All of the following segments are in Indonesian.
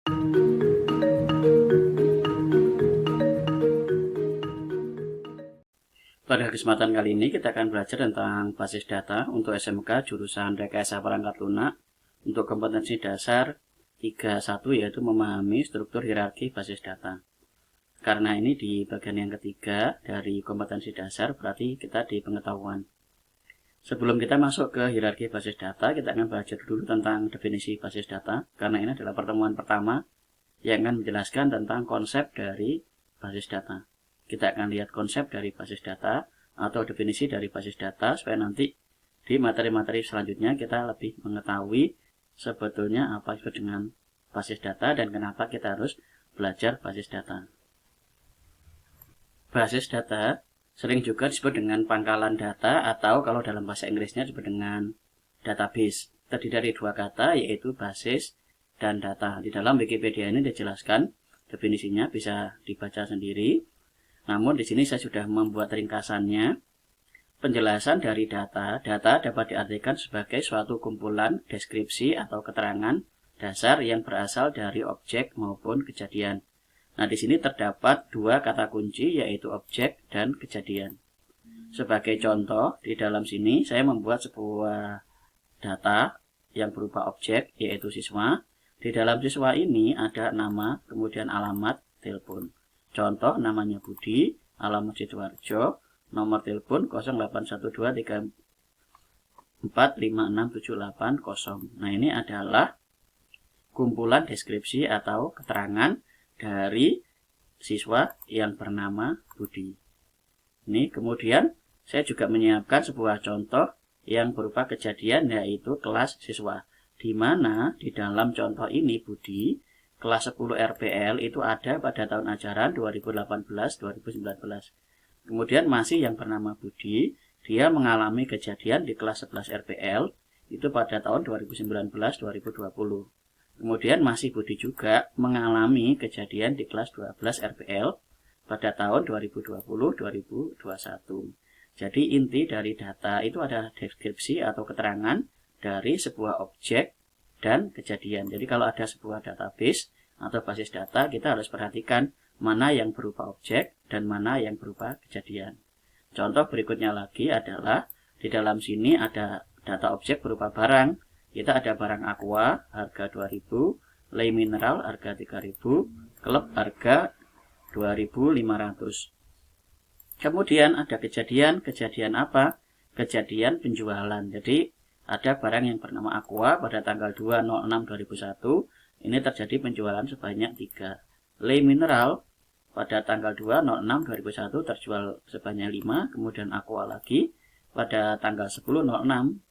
Pada kesempatan kali ini kita akan belajar tentang basis data untuk SMK jurusan Rekayasa Perangkat Lunak untuk kompetensi dasar 3.1 yaitu memahami struktur hierarki basis data. Karena ini di bagian yang ketiga dari kompetensi dasar, berarti kita di pengetahuan. Sebelum kita masuk ke hierarki basis data, kita akan belajar dulu tentang definisi basis data, karena ini adalah pertemuan pertama yang akan menjelaskan tentang konsep dari basis data. Kita akan lihat konsep dari basis data atau definisi dari basis data supaya nanti di materi-materi selanjutnya kita lebih mengetahui sebetulnya apa itu dengan basis data dan kenapa kita harus belajar basis data. Basis data sering juga disebut dengan pangkalan data atau kalau dalam bahasa Inggrisnya disebut dengan database. Terdiri dari dua kata yaitu basis dan data. Di dalam Wikipedia ini dijelaskan definisinya, bisa dibaca sendiri. Namun di sini saya sudah membuat ringkasannya. Penjelasan dari data. Data dapat diartikan sebagai suatu kumpulan deskripsi atau keterangan dasar yang berasal dari objek maupun kejadian. Nah, di sini terdapat dua kata kunci yaitu objek dan kejadian. Sebagai contoh, di dalam sini saya membuat sebuah data yang berupa objek yaitu siswa. Di dalam siswa ini ada nama, kemudian alamat, telepon. Contoh namanya Budi, alamat Sidoarjo, nomor telepon 081234567880. Nah, ini adalah kumpulan deskripsi atau keterangan dari siswa yang bernama Budi. Ini kemudian saya juga menyiapkan sebuah contoh yang berupa kejadian yaitu kelas siswa. Di mana di dalam contoh ini Budi kelas 10 RPL itu ada pada tahun ajaran 2018-2019. Kemudian masih yang bernama Budi, dia mengalami kejadian di kelas 11 RPL itu pada tahun 2019-2020. Kemudian masih Budi juga mengalami kejadian di kelas 12 RPL pada tahun 2020-2021. Jadi inti dari data itu adalah deskripsi atau keterangan dari sebuah objek dan kejadian. Jadi kalau ada sebuah database atau basis data, kita harus perhatikan mana yang berupa objek dan mana yang berupa kejadian. Contoh berikutnya lagi adalah di dalam sini ada data objek berupa barang. Kita ada barang aqua harga 2000, lei mineral harga 3000, klub harga 2500. Kemudian ada kejadian apa? Kejadian penjualan. Jadi ada barang yang bernama aqua pada tanggal 2/06/2001. Ini terjadi penjualan sebanyak 3. Lei mineral pada tanggal 2/06/2001 terjual sebanyak 5. Kemudian aqua lagi pada tanggal 10/06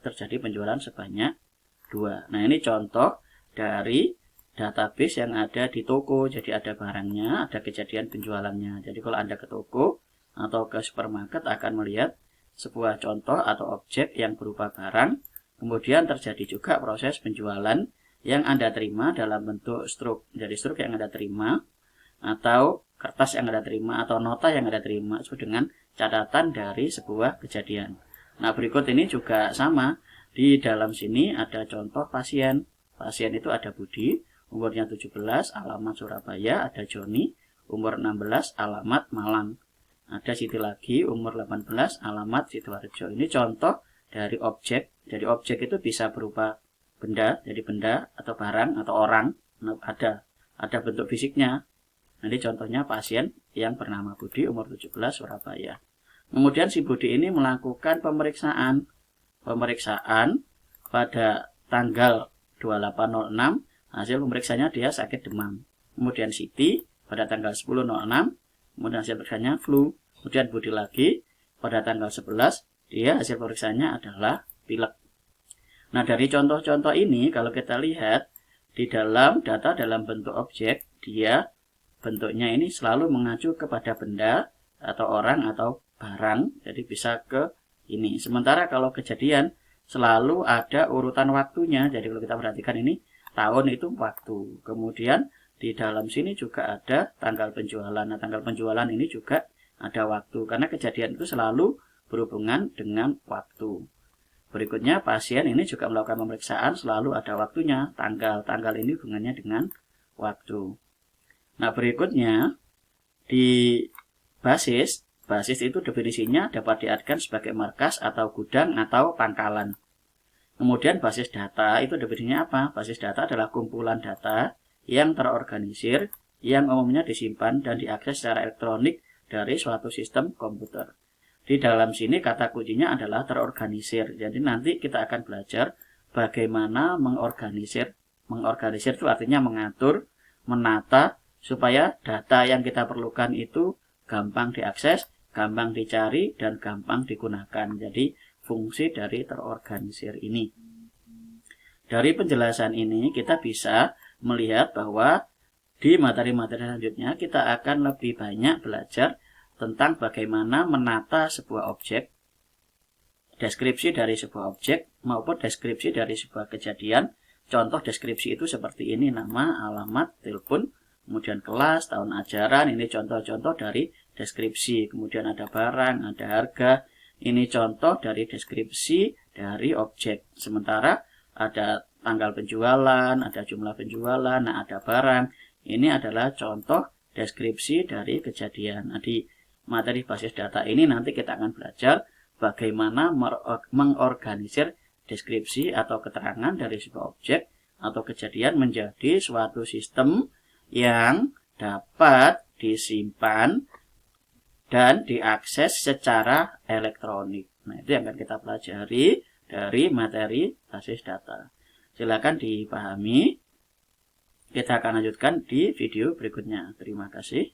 terjadi penjualan sebanyak 2. Nah, ini contoh dari database yang ada di toko. Jadi ada barangnya, ada kejadian penjualannya. Jadi kalau Anda ke toko atau ke supermarket akan melihat sebuah contoh atau objek yang berupa barang, kemudian terjadi juga proses penjualan yang Anda terima dalam bentuk struk. Jadi struk yang Anda terima atau kertas yang Anda terima atau nota yang Anda terima sesuai dengan catatan dari sebuah kejadian. Nah, berikut ini juga sama. Di dalam sini ada contoh pasien. Pasien itu ada Budi, umurnya 17, alamat Surabaya, ada Joni, umur 16, alamat Malang. Ada Siti lagi, umur 18, alamat Sidoarjo. Ini contoh dari objek. Jadi objek itu bisa berupa benda, jadi benda atau barang atau orang. Nah, ada bentuk fisiknya. Nanti contohnya pasien yang bernama Budi, umur 17, Surabaya. Kemudian si Budi ini melakukan pemeriksaan pada tanggal 28/06. Hasil pemeriksaannya dia sakit demam. Kemudian Siti pada tanggal 10/06, kemudian hasil pemeriksaannya flu. Kemudian Budi lagi pada tanggal 11, dia hasil pemeriksaannya adalah pilek. Nah, dari contoh-contoh ini kalau kita lihat di dalam data dalam bentuk objek, dia bentuknya ini selalu mengacu kepada benda atau orang atau barang. Jadi bisa ke ini. Sementara kalau kejadian selalu ada urutan waktunya. Jadi kalau kita perhatikan ini tahun itu waktu. Kemudian di dalam sini juga ada tanggal penjualan. Nah, tanggal penjualan ini juga ada waktu, karena kejadian itu selalu berhubungan dengan waktu. Berikutnya pasien ini juga melakukan pemeriksaan, selalu ada waktunya. Tanggal ini hubungannya dengan waktu. Nah, berikutnya di basis itu definisinya dapat diartikan sebagai markas atau gudang atau pangkalan. Kemudian basis data itu definisinya apa? Basis data adalah kumpulan data yang terorganisir yang umumnya disimpan dan diakses secara elektronik dari suatu sistem komputer. Di dalam sini kata kuncinya adalah terorganisir. Jadi nanti kita akan belajar bagaimana mengorganisir. Mengorganisir itu artinya mengatur, menata, supaya data yang kita perlukan itu gampang diakses, gampang dicari, dan gampang digunakan. Jadi fungsi dari terorganisir ini. Dari penjelasan ini kita bisa melihat bahwa di materi-materi selanjutnya kita akan lebih banyak belajar tentang bagaimana menata sebuah objek, deskripsi dari sebuah objek, maupun deskripsi dari sebuah kejadian. Contoh deskripsi itu seperti ini, nama, alamat, telepon, kemudian kelas, tahun ajaran. Ini contoh-contoh dari deskripsi. Kemudian ada barang, ada harga. Ini contoh dari deskripsi dari objek. Sementara ada tanggal penjualan, ada jumlah penjualan, nah ada barang. Ini adalah contoh deskripsi dari kejadian. Nah, di materi basis data ini nanti kita akan belajar bagaimana mengorganisir deskripsi atau keterangan dari sebuah objek atau kejadian menjadi suatu sistem yang dapat disimpan dan diakses secara elektronik. Nah, itu yang akan kita pelajari dari materi basis data. Silakan dipahami. Kita akan lanjutkan di video berikutnya. Terima kasih.